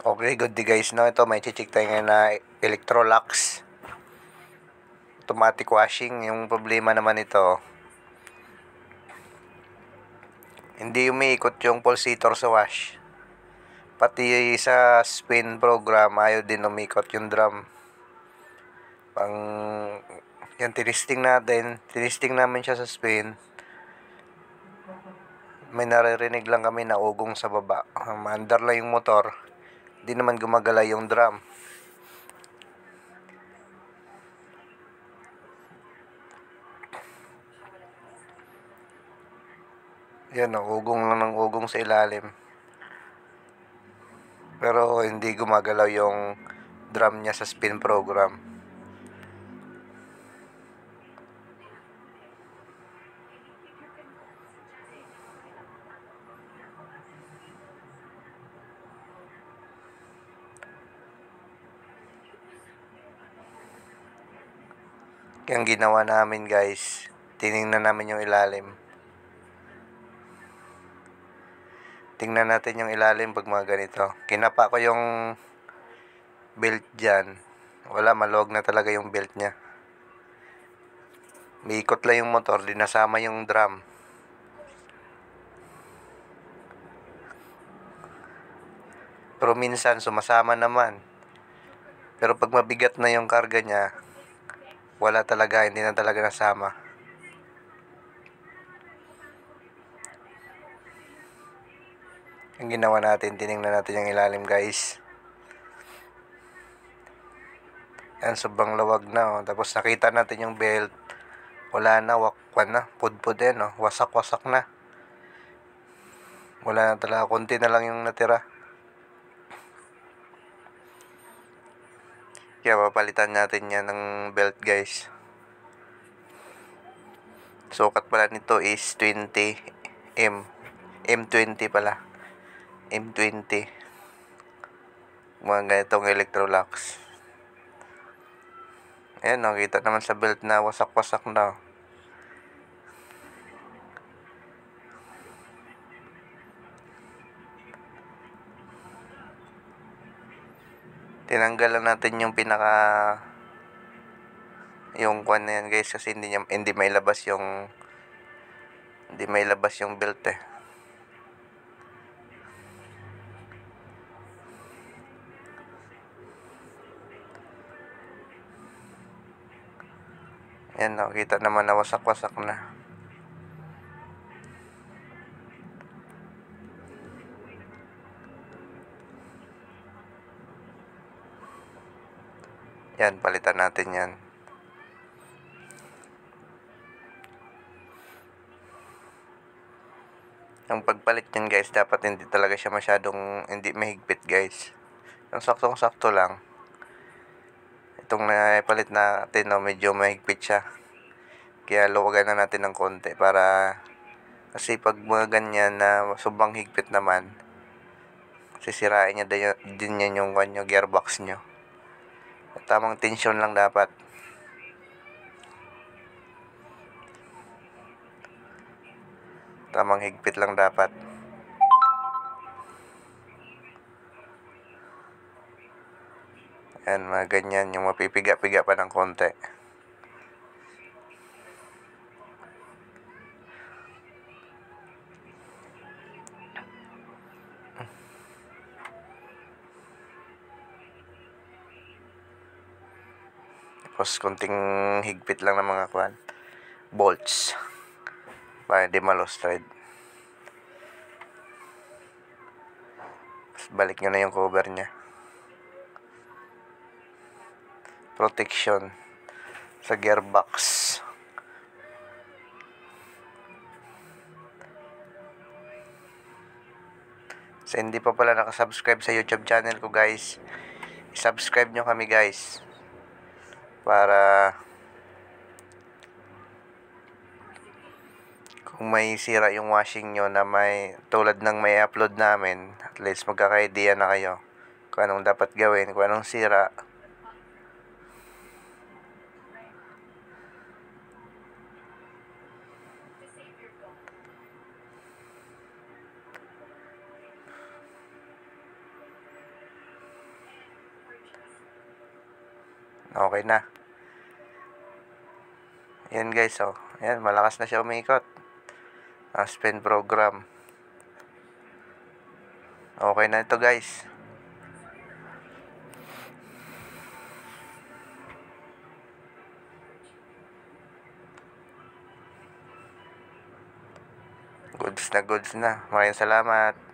Okay, good day guys, no? Ito may check tayo ngayon na Electrolux automatic washing. Yung problema naman ito, hindi umiikot yung pulsator sa wash. Pati sa spin program, ayaw din umikot yung drum. Yan, tinisting namin siya sa spin. May naririnig lang kami na ugong sa baba. Maandar lang yung motor, hindi naman gumagala yung drum. Yan, ugong lang ng ugong sa ilalim. Pero hindi gumagalaw yung drum niya sa spin program. Kaya ang ginawa namin guys, tiningnan namin yung ilalim. Tingnan natin yung ilalim pag mga ganito. Kinapa ko yung belt dyan. Wala, maluwag na talaga yung belt niya. Miikot lang yung motor, di nasama yung drum. Pero minsan sumasama naman. Pero pag mabigat na yung karga niya, wala talaga, hindi na talaga nasama. Ang ginawa natin, tiningnan natin yung ilalim guys. Yan, sobrang lawag na. Tapos nakita natin yung belt. Wala na, wakwan na, pudpud yan. Wasak-wasak na. Wala na talaga, konti na lang yung natira. Kaya papalitan natin yan ng belt guys. Sukat pala nito is 20 M20 pala. M20. Mga ganitong Electrolux. Ayan, nakita naman sa belt na wasak-wasak na. Tinanggal lang natin yung yung kwan na yan guys, kasi hindi may labas yung belt eh. Yan, nakita naman na wasak-wasak na. Yan, palitan natin yan. Ang pagpalit yan guys, dapat hindi talaga siya hindi mahigpit guys. Yung saktong-sakto lang. Itong napalit natin, medyo mahigpit siya. Kaya luwagan na natin ng konti kasi pag mga ganyan na sobrang higpit naman, sisirain niya din yan yung gearbox nyo. Tamang tensyon lang dapat. Tamang higpit lang dapat. Ayan, mga ganyan, yung mapipiga-piga pa ng konti. Tapos konting higpit lang ng mga bolts para hindi ma-lost thread. Tapos balik nyo na yung cover nya. Protection sa gearbox. So hindi pa pala nakasubscribe sa YouTube channel ko guys, i-subscribe nyo kami guys, para kung may sira yung washing nyo na may tulad ng may upload namin, at least magkaka-idea na kayo kung anong dapat gawin, kung anong sira. Okay na. Yan guys, oh. Yan, malakas na siya umikot. Spin program. Okay na ito guys. Goods na goods na. Maraming salamat.